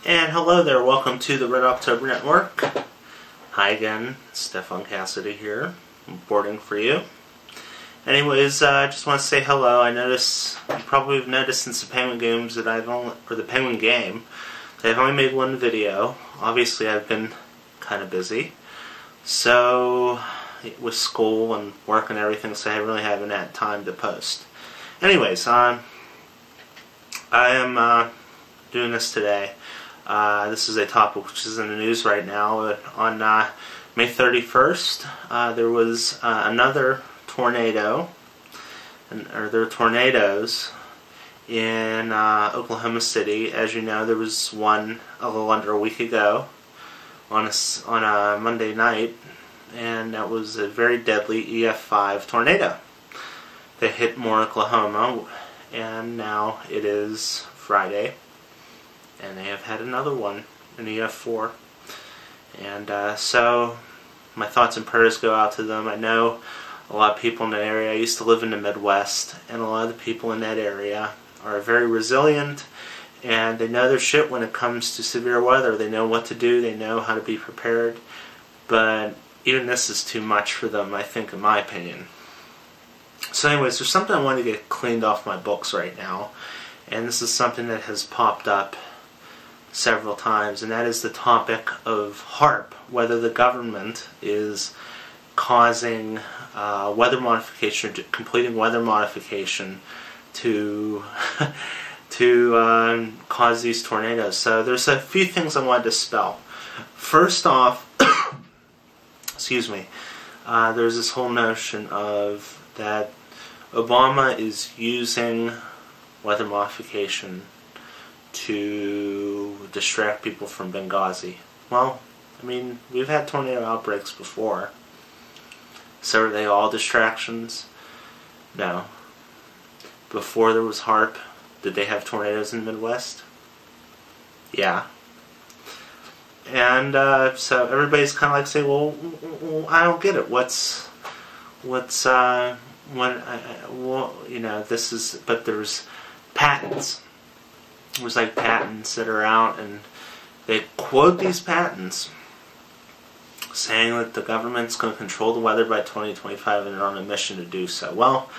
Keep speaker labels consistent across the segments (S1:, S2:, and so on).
S1: And hello there, welcome to the Red October Network. Hi again, Stefan Cassadee here, reporting for you. Anyways, I just want to say hello. I notice, you probably have noticed since the Penguin Games that the Penguin Game, that I've only made one video. Obviously I've been kind of busy. So, with school and work and everything, so I really haven't had time to post. Anyways, I am doing this today. This is a topic which is in the news right now. On May 31st, there was another tornado, or there were tornadoes in Oklahoma City. As you know, there was one a little under a week ago on a Monday night, and that was a very deadly EF5 tornado that hit Moore, Oklahoma, and now it is Friday, and they have had another one, an EF4, and so my thoughts and prayers go out to them. I know a lot of people in that area. I used to live in the Midwest, and a lot of the people in that area are very resilient, and they know their shit when it comes to severe weather. They know what to do, they know how to be prepared, but even this is too much for them, I think, in my opinion. So anyways, there's something I want to get cleaned off my books right now, and this is something that has popped up several times, and that is the topic of HAARP, whether the government is causing weather modification, completing weather modification to cause these tornadoes. So there's a few things I wanted to spell. First off, excuse me, there's this whole notion of that Obama is using weather modification to distract people from Benghazi. Well, I mean, we've had tornado outbreaks before. So are they all distractions? No. Before there was HAARP, did they have tornadoes in the Midwest? Yeah. And so everybody's kind of like saying, well, I don't get it. You know, this is, but there's patents. There's like patents that are out, and they quote these patents saying that the government's going to control the weather by 2025 and they're on a mission to do so. Well,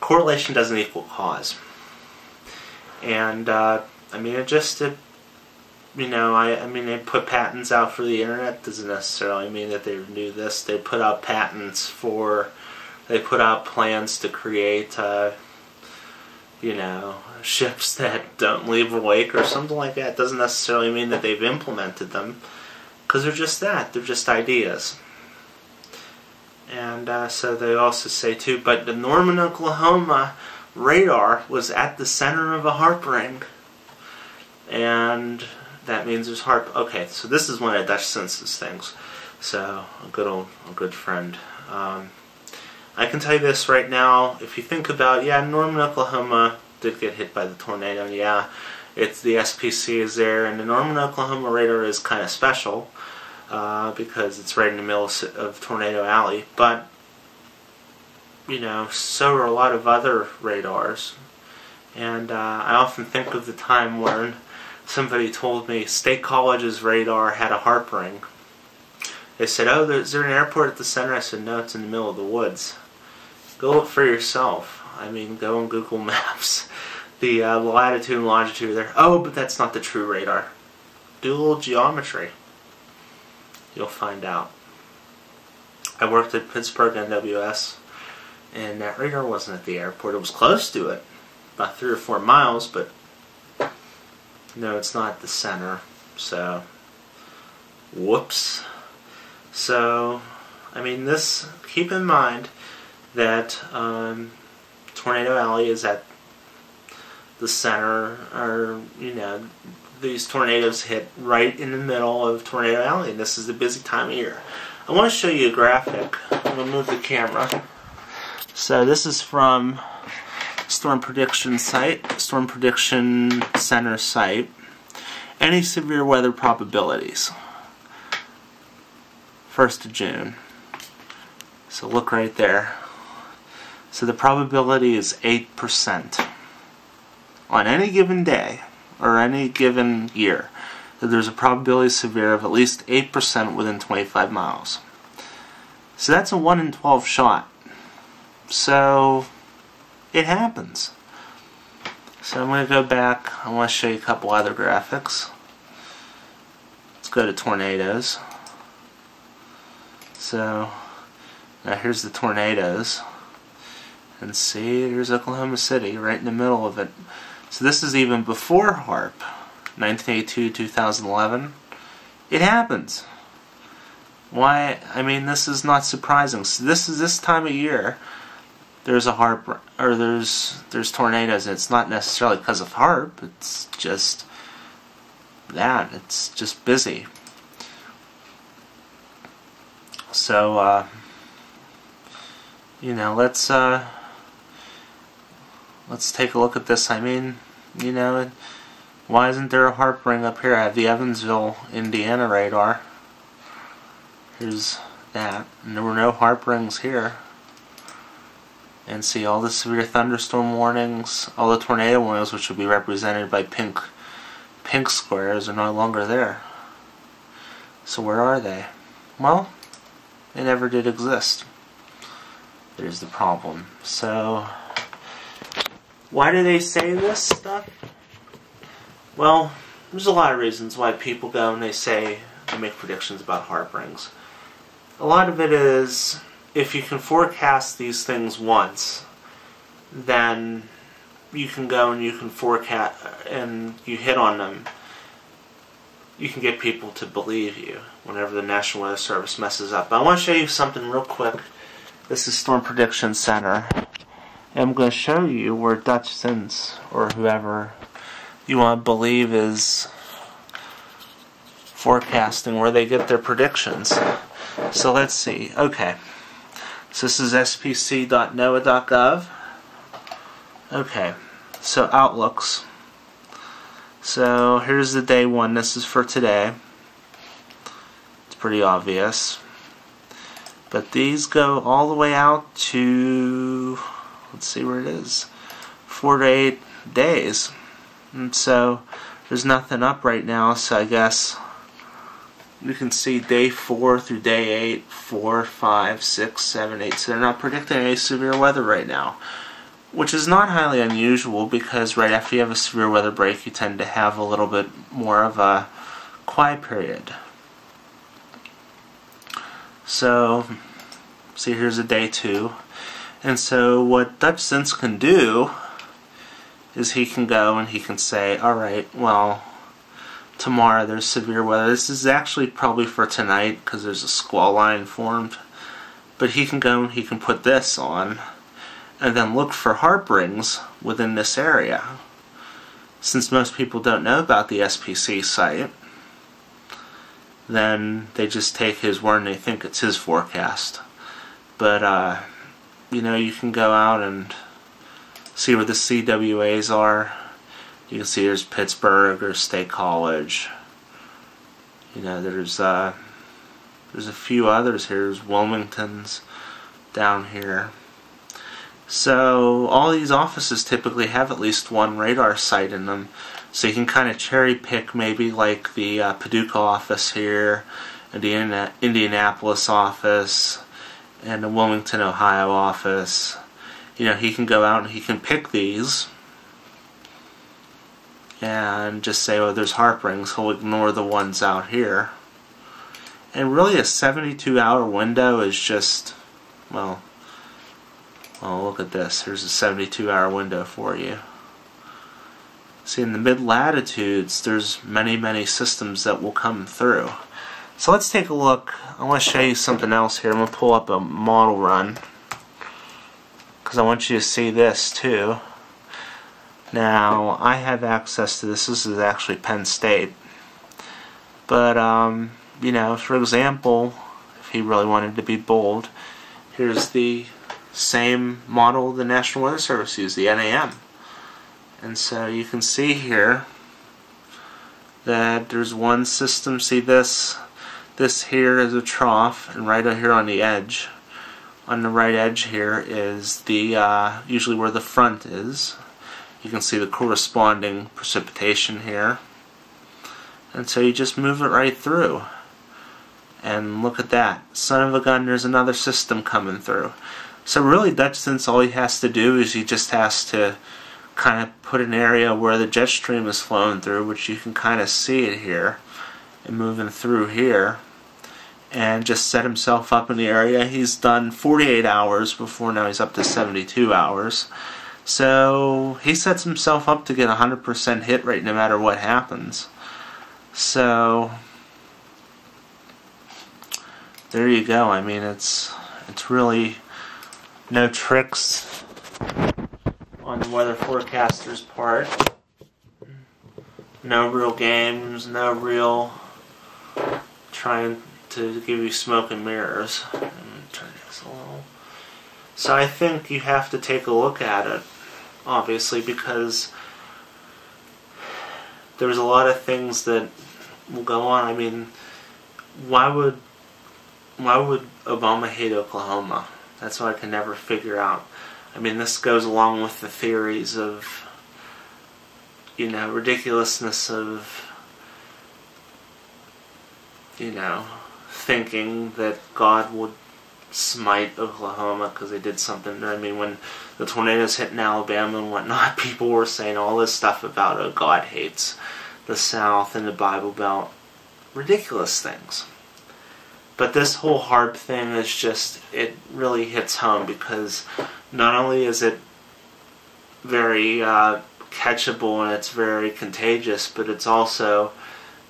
S1: correlation doesn't equal cause. And, I mean, you know, I mean, they put patents out for the internet. Doesn't necessarily mean that they do this. They put out patents they put out plans to create, you know, ships that don't leave a wake or something like that. Doesn't necessarily mean that they've implemented them, because they're just that. They're just ideas. And so they also say too, but the Norman, Oklahoma radar was at the center of a HAARP ring, and that means there's HAARP. Okay, so this is one of the Dutch census things. So a good friend. I can tell you this right now. If you think about, yeah, Norman, Oklahoma did get hit by the tornado. Yeah, it's the SPC is there, and the Norman, Oklahoma radar is kind of special because it's right in the middle of Tornado Alley. But you know, so are a lot of other radars, and I often think of the time when somebody told me State College's radar had a HAARP ring. They said, "Oh, is there an airport at the center?" I said, "No, it's in the middle of the woods." Go look for yourself. I mean, go on Google Maps. The latitude and longitude there. Oh, but that's not the true radar. Do a little geometry. You'll find out. I worked at Pittsburgh NWS, and that radar wasn't at the airport. It was close to it, about 3 or 4 miles, but no, it's not at the center. So, whoops. So, I mean, keep in mind that Tornado Alley is at the center, or, you know, these tornadoes hit right in the middle of Tornado Alley, and this is a busy time of year. I want to show you a graphic. I'm going to move the camera. So this is from Storm Prediction Center site. Any severe weather probabilities. 1st of June. So look right there. So the probability is 8% on any given day or any given year. that there's a probability of severe of at least 8% within 25 miles. So that's a 1 in 12 shot. So it happens. So I'm going to go back. I want to show you a couple other graphics. Let's go to tornadoes. So now here's the tornadoes. And see, there's Oklahoma City right in the middle of it. So this is even before HAARP, 1982, 2011. It happens. Why? I mean, this is not surprising. So this time of year, there's a HAARP, or there's tornadoes, and it's not necessarily because of HAARP. It's just that. It's just busy. So, you know, let's take a look at this. I mean, you know, why isn't there a HAARP ring up here? I have the Evansville, Indiana radar. Here's that. And there were no HAARP rings here. And see all the severe thunderstorm warnings, all the tornado warnings, which would be represented by pink squares, are no longer there. So where are they? Well, they never did exist. There's the problem. So why do they say this stuff? Well, there's a lot of reasons why people go and they make predictions about HAARP rings. A lot of it is, if you can forecast these things once, then you can go and you can forecast, and you hit on them, you can get people to believe you whenever the National Weather Service messes up. But I want to show you something real quick. This is Storm Prediction Center. And I'm going to show you where Dutch Sense, or whoever you want to believe is forecasting, where they get their predictions. So let's see. Okay. So this is spc.noaa.gov. Okay. So outlooks. So here's the day one. This is for today. It's pretty obvious. But these go all the way out to, let's see where it is, 4 to 8 days. And so there's nothing up right now, so I guess you can see day 4 through day 8, 4, 5, 6, 7, 8. So they're not predicting any severe weather right now, which is not highly unusual, because right after you have a severe weather break, you tend to have a little bit more of a quiet period. So, see, here's a day 2. And so what Dutch Sense can do is he can go and he can say, alright, well, tomorrow there's severe weather. This is actually probably for tonight, because there's a squall line formed. But he can go and he can put this on, and then look for HAARP rings within this area. Since most people don't know about the SPC site, then they just take his word and they think it's his forecast. But, you know, you can go out and see where the CWAs are. You can see there's Pittsburgh or State College. You know, there's a few others here. There's Wilmington's down here. So all these offices typically have at least one radar site in them. So you can kind of cherry pick, maybe like the Paducah office here, and the Indianapolis office, and the Wilmington, Ohio office. You know, he can go out and he can pick these and just say, oh, there's HAARP rings. He'll ignore the ones out here. And really a 72-hour window is just, well, look at this. Here's a 72-hour window for you. See, in the mid-latitudes, there's many, many systems that will come through. So let's take a look. I want to show you something else here. I'm going to pull up a model run, because I want you to see this too. Now, I have access to this. This is actually Penn State. But, you know, for example, if he really wanted to be bold, here's the same model the National Weather Service used, the NAM. And so you can see here that there's one system. See this here is a trough, and right here on the edge, on the right edge here, is the usually where the front is. You can see the corresponding precipitation here. And so you just move it right through. And look at that. Son of a gun, there's another system coming through. So really, Dutchton's all he has to do is he just has to kind of put an area where the jet stream is flowing through, which you can kind of see it here, and moving through here, and just set himself up in the area. He's done 48 hours before, now he's up to 72 hours. So he sets himself up to get 100% hit rate no matter what happens. So there you go. I mean, it's really no tricks on the weather forecaster's part. No real games, no real trying to give you smoke and mirrors. Let me turn this a little. So I think you have to take a look at it, obviously, because there's a lot of things that will go on. I mean, why would Obama hate Oklahoma? That's what I can never figure out. I mean, this goes along with the theories of, you know, ridiculousness of, you know, thinking that God would smite Oklahoma because they did something. I mean, when the tornadoes hit in Alabama and whatnot, people were saying all this stuff about, oh, God hates the South and the Bible Belt. Ridiculous things. But this whole HAARP thing is just, it really hits home because not only is it very catchable and it's very contagious, but it's also,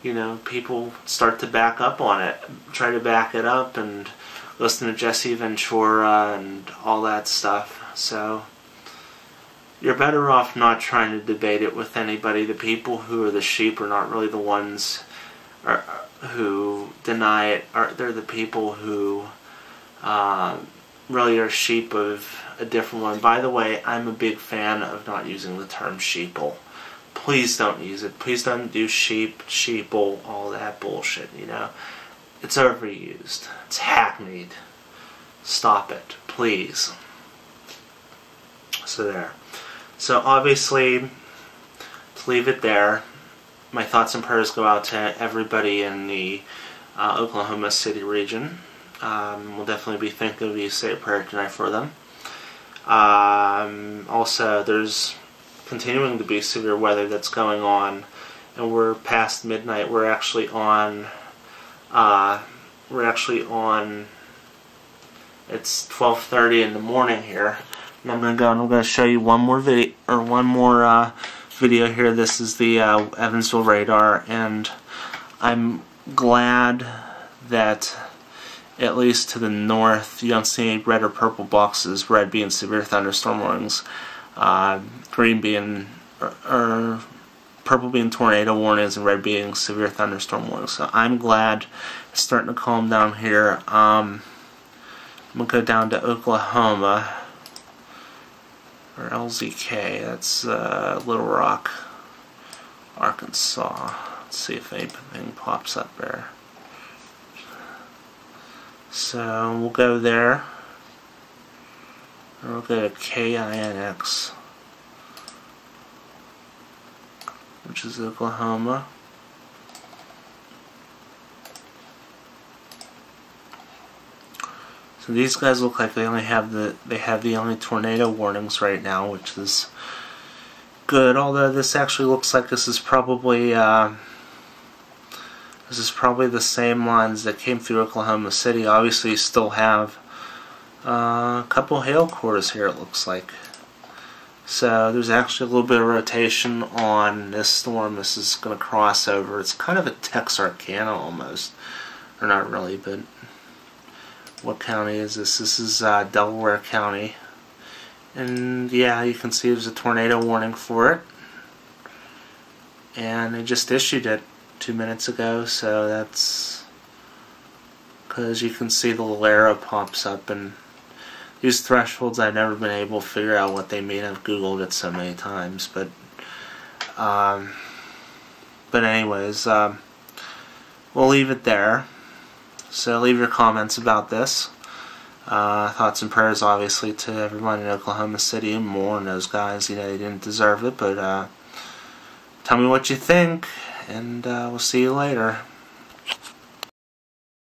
S1: you know, people start to back up on it, try to back it up and listen to Jesse Ventura and all that stuff. So you're better off not trying to debate it with anybody. The people who are the sheep are not really the ones who deny it. They're the people who really are sheep of a different one. By the way, I'm a big fan of not using the term sheeple. Please don't use it. Please don't do sheep, sheeple, all that bullshit, you know. It's overused. It's hackneyed. Stop it, please. So there. So obviously, to leave it there, my thoughts and prayers go out to everybody in the Oklahoma City region. We'll definitely be thinking of you. Say a prayer tonight for them. Also, there's continuing to be severe weather that's going on, and we're past midnight. We're actually on. It's 12:30 in the morning here, and I'm going to show you one more video video here. This is the Evansville radar, and I'm glad that at least to the north you don't see any red or purple boxes, red being severe thunderstorm warnings, green being, or purple being tornado warnings, and red being severe thunderstorm warnings. So I'm glad it's starting to calm down here. I'm going to go down to Oklahoma, or LZK, that's Little Rock, Arkansas. Let's see if anything pops up there. So we'll go there. We'll go to KINX, which is Oklahoma. So these guys look like they have the only tornado warnings right now, which is good. Although this actually looks like this is probably the same lines that came through Oklahoma City. Obviously, you still have a couple hail cores here, it looks like. So there's actually a little bit of rotation on this storm. This is going to cross over. It's kind of a Texarkana almost, or not really, but what county is this? This is Delaware County. And yeah, you can see there's a tornado warning for it. And they just issued it 2 minutes ago, so that's because you can see the little arrow pops up, and these thresholds I've never been able to figure out what they mean. I've Googled it so many times, but anyways, we'll leave it there. So leave your comments about this. Thoughts and prayers, obviously, to everyone in Oklahoma City and more, and those guys, you know, they didn't deserve it, but tell me what you think, and we'll see you later.